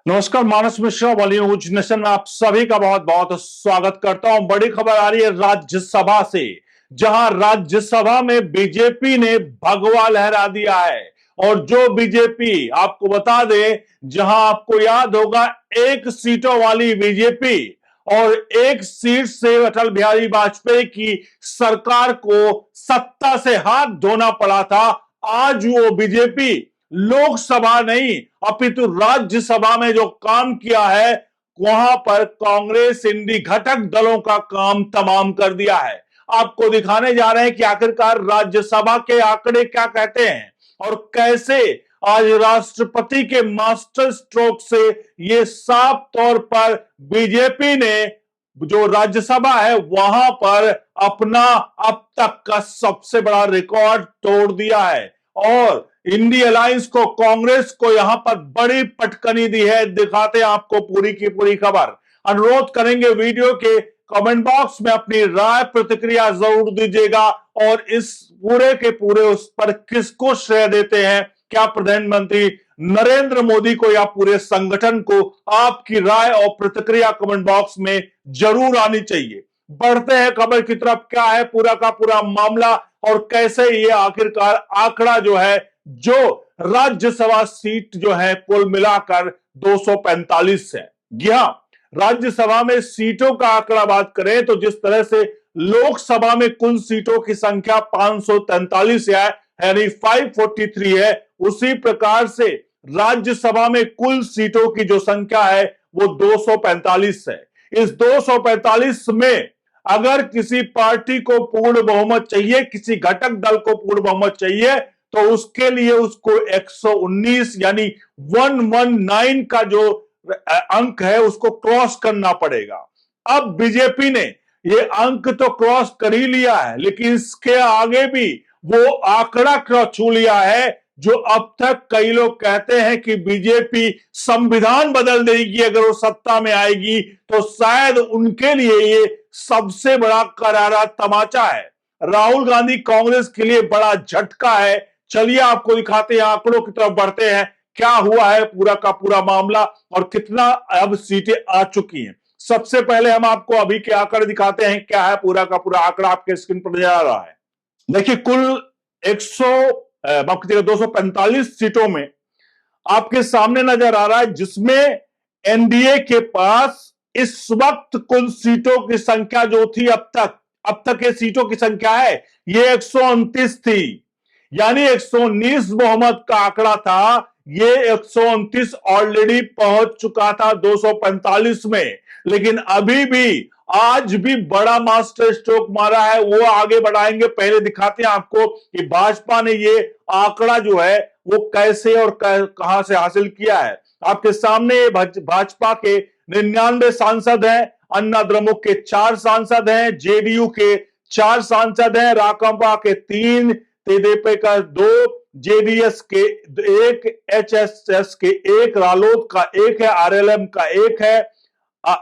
नमस्कार, मानस Mishra Bollywood news nation में आप सभी का बहुत बहुत स्वागत करता हूं। बड़ी खबर आ रही है राज्यसभा से, जहां राज्यसभा में बीजेपी ने भगवा लहरा दिया है। और जो बीजेपी आपको बता दे, जहां आपको याद होगा एक सीटों वाली बीजेपी और एक सीट से अटल बिहारी वाजपेयी की सरकार को सत्ता से हाथ धोना पड़ा था। आज वो बीजेपी लोकसभा नहीं अपितु राज्यसभा में जो काम किया है, वहां पर कांग्रेस इंडी घटक दलों का काम तमाम कर दिया है। आपको दिखाने जा रहे हैं कि आखिरकार राज्यसभा के आंकड़े क्या कहते हैं और कैसे आज राष्ट्रपति के मास्टर स्ट्रोक से ये साफ तौर पर बीजेपी ने जो राज्यसभा है वहां पर अपना अब तक का सबसे बड़ा रिकॉर्ड तोड़ दिया है। और इंडी अलायंस को, कांग्रेस को यहां पर बड़ी पटकनी दी है। दिखाते हैं आपको पूरी की पूरी खबर। अनुरोध करेंगे वीडियो के कमेंट बॉक्स में अपनी राय प्रतिक्रिया जरूर दीजिएगा और इस पूरे के पूरे उस पर किसको श्रेय देते हैं, क्या प्रधानमंत्री नरेंद्र मोदी को या पूरे संगठन को? आपकी राय और प्रतिक्रिया कमेंट बॉक्स में जरूर आनी चाहिए। बढ़ते हैं खबर की तरफ। क्या है पूरा का पूरा मामला और कैसे ये आखिरकार आंकड़ा जो है, जो राज्यसभा सीट जो है कुल मिलाकर 245 है। जी हां, राज्यसभा में सीटों का आंकड़ा बात करें तो जिस तरह से लोकसभा में कुल सीटों की संख्या 543 है, यानी 543 है, उसी प्रकार से राज्यसभा में कुल सीटों की जो संख्या है वो 245 है। इस 245 में अगर किसी पार्टी को पूर्ण बहुमत चाहिए, किसी घटक दल को पूर्ण बहुमत चाहिए, तो उसके लिए उसको 119 यानी 119 का जो अंक है उसको क्रॉस करना पड़ेगा। अब बीजेपी ने ये अंक तो क्रॉस कर ही लिया है, लेकिन इसके आगे भी वो आंकड़ा छू लिया है जो अब तक कई लोग कहते हैं कि बीजेपी संविधान बदल देगी अगर वो सत्ता में आएगी, तो शायद उनके लिए ये सबसे बड़ा करारा तमाचा है। राहुल गांधी कांग्रेस के लिए बड़ा झटका है। चलिए आपको दिखाते हैं, आंकड़ों की तरफ बढ़ते हैं, क्या हुआ है पूरा का पूरा मामला और कितना अब सीटें आ चुकी हैं। सबसे पहले हम आपको अभी के आंकड़े दिखाते हैं। क्या है पूरा का पूरा आंकड़ा आपके स्क्रीन पर नजर आ रहा है। देखिए, कुल 245 सीटों में आपके सामने नजर आ रहा है, जिसमें एनडीए के पास इस वक्त कुल सीटों की संख्या जो थी अब तक ये सीटों की संख्या है ये 129 थी, यानी 119 बहुमत का आंकड़ा था। ये 129 ऑलरेडी पहुंच चुका था 245 में, लेकिन अभी भी आज भी बड़ा मास्टर स्ट्रोक मारा है। वो आगे बढ़ाएंगे, पहले दिखाते हैं आपको कि भाजपा ने ये आंकड़ा जो है वो कैसे और कहां से हासिल किया है। आपके सामने भाजपा के 99 सांसद हैं, अन्ना द्रमुक के 4 सांसद हैं, जेडीयू के 4 सांसद हैं, राकांपा के 3, तेदेपे का 2, जेडीएस के 1, एचएसएस के 1, रालोद का 1 है, आरएलएम का 1 है,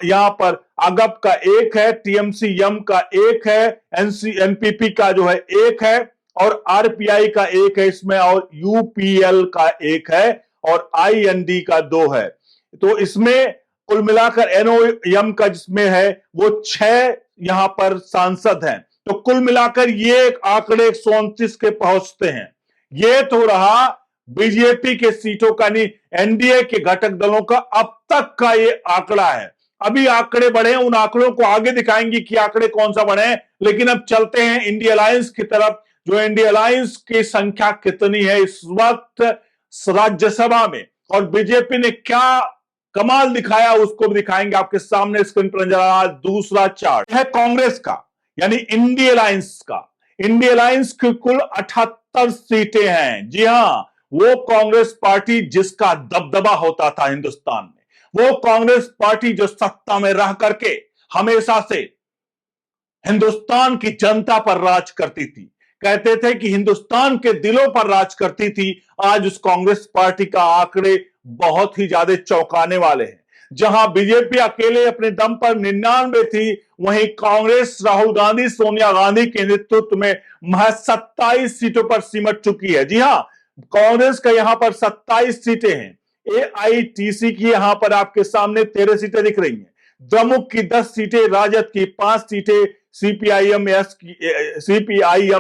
यहां पर अगप का 1 है, टीएमसी यम का 1 है, एनपीपी का जो है 1 है और आरपीआई का 1 है इसमें, और यूपीएल का 1 है और आईएनडी का 2 है। तो इसमें कुल मिलाकर एनओएम का जिसमें है वो 6 यहां पर सांसद हैं। तो कुल मिलाकर ये आंकड़े 129 के पहुंचते हैं। ये तो रहा बीजेपी के सीटों का, नहीं एनडीए के घटक दलों का अब तक का ये आंकड़ा है। अभी आंकड़े बढ़े, उन आंकड़ों को आगे दिखाएंगे कि आंकड़े कौन सा बढ़े। लेकिन अब चलते हैं इंडिया अलायंस की तरफ। जो इंडिया अलायंस की संख्या कितनी है इस वक्त राज्यसभा में और बीजेपी ने क्या कमाल दिखाया उसको भी दिखाएंगे। आपके सामने स्क्रीन पर नजर आ रहा दूसरा चार्ट है कांग्रेस का, यानी इंडिया अलायंस का। इंडिया अलायंस की कुल 78 सीटें हैं। जी हां, वो कांग्रेस पार्टी जिसका दबदबा होता था हिंदुस्तान में, वो कांग्रेस पार्टी जो सत्ता में रह करके हमेशा से हिंदुस्तान की जनता पर राज करती थी, कहते थे कि हिंदुस्तान के दिलों पर राज करती थी। आज उस कांग्रेस पार्टी का आंकड़े बहुत ही ज्यादा चौंकाने वाले हैं। जहां बीजेपी अकेले अपने दम पर 99 थी, वहीं कांग्रेस राहुल गांधी, सोनिया गांधी के नेतृत्व में महज 27 सीटों पर सिमट चुकी है। जी हां, कांग्रेस का यहां पर 27 सीटें हैं। AITC की यहां पर आपके सामने 13 सीटें दिख रही हैं, द्रमुक की 10 सीटें, राजद की 5 सीटें, सीपीआईएम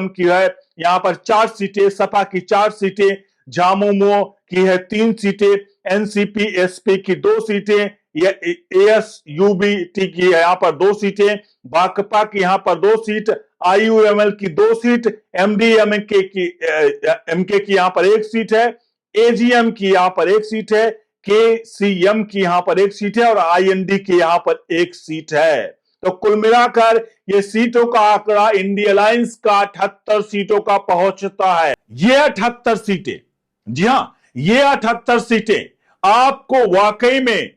की है यहां पर 4 सीटें, सपा की 4 सीटें, झामुमो की है 3 सीटें, एनसीपी-एसपी की 2 सीटें, एएसयूबी की है यहां पर 2 सीटें, भाकपा की यहां पर 2 सीट, आईयूएमएल की 2 सीट, एमडीएमके की एमके की यहां पर 1 सीट है, एजीएम की यहां पर 1 सीट है, केसीएम की यहां पर 1 सीट है और आईएनडी की यहां पर 1 सीट है। तो कुल मिलाकर ये सीटों का आंकड़ा इंडिया अलायंस का 78 सीटों का पहुंचता है। ये 78 सीटें, जी हां, ये 78 सीटें आपको वाकई में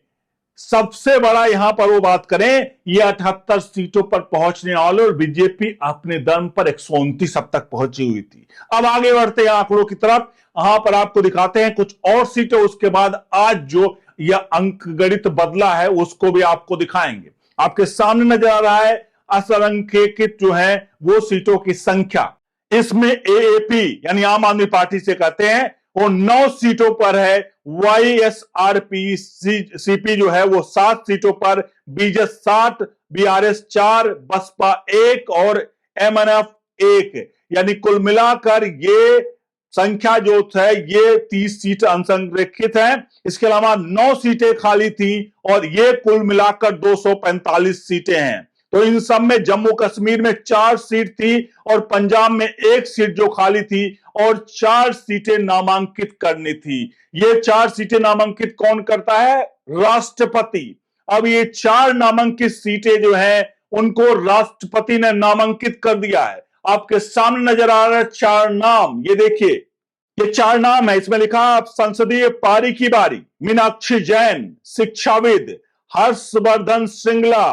सबसे बड़ा यहां पर वो बात करें, ये 78 सीटों पर पहुंचने वाले, और बीजेपी अपने दम पर 129 अब तक पहुंची हुई थी। अब आगे बढ़ते हैं आंकड़ों की तरफ, यहां पर आपको दिखाते हैं कुछ और सीटें, उसके बाद आज जो यह अंक गणित बदला है उसको भी आपको दिखाएंगे। आपके सामने नजर आ रहा है असंख्यित जो है वो सीटों की संख्या। इसमें एएपी यानी आम आदमी पार्टी से कहते हैं वो 9 सीटों पर है, वाईएसआरपी सीपी जो है वो 7 सीटों पर, बीजेस 7, बीआरएस 4, बसपा 1 और एमएनएफ 1, यानी कुल मिलाकर ये संख्या जो है ये 30 सीट असंरक्षित है। इसके अलावा 9 सीटें खाली थी और ये कुल मिलाकर 245 सीटें हैं। तो इन सब में जम्मू कश्मीर में 4 सीट थी और पंजाब में 1 सीट जो खाली थी और 4 सीटें नामांकित करनी थी। ये 4 सीटें नामांकित कौन करता है? राष्ट्रपति। अब ये 4 नामांकित सीटें जो है उनको राष्ट्रपति ने नामांकित कर दिया है। आपके सामने नजर आ रहा है 4 नाम, ये देखिए, ये 4 नाम है। इसमें लिखा आप संसदीय पारी की बारी, मीनाक्षी जैन शिक्षाविद, हर्षवर्धन श्रृंगला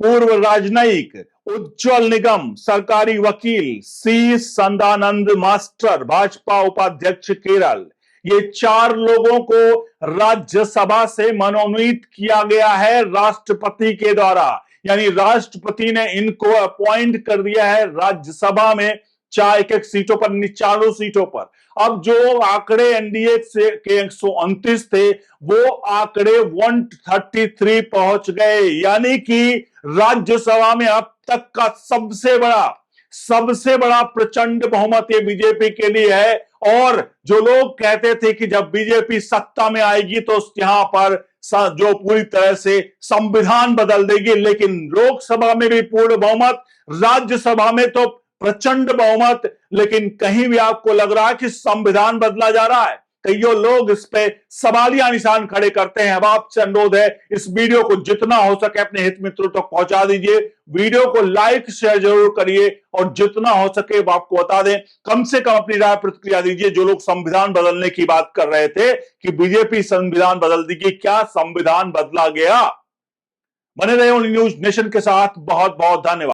पूर्व राजनयिक, उज्जवल निगम सरकारी वकील, सी संदानंद मास्टर भाजपा उपाध्यक्ष केरल। ये 4 लोगों को राज्यसभा से मनोनीत किया गया है राष्ट्रपति के द्वारा, यानी राष्ट्रपति ने इनको अपॉइंट कर दिया है राज्यसभा में 1-1 सीटों पर, 4 सीटों पर। अब जो आंकड़े एनडीए से के 129 थे वो आंकड़े 133 पहुंच गए, यानी कि राज्यसभा में अब तक का सबसे बड़ा प्रचंड बहुमत ये बीजेपी के लिए है। और जो लोग कहते थे कि जब बीजेपी सत्ता में आएगी तो यहां पर जो पूरी तरह से संविधान बदल देगी, लेकिन लोकसभा में भी पूर्ण बहुमत, राज्यसभा में तो प्रचंड बहुमत, लेकिन कहीं भी आपको लग रहा है कि संविधान बदला जा रहा है। कईयों लोग इस पे सवालिया निशान खड़े करते हैं। अब आपसे अनुरोध है इस वीडियो को जितना हो सके अपने हित मित्रों तक पहुंचा दीजिए, वीडियो को लाइक शेयर जरूर करिए और जितना हो सके आपको बता दें, कम से कम अपनी राय प्रतिक्रिया दीजिए। जो लोग संविधान बदलने की बात कर रहे थे कि बीजेपी संविधान बदल देगी, क्या संविधान बदला गया? बने रहे न्यूज नेशन के साथ। बहुत बहुत धन्यवाद।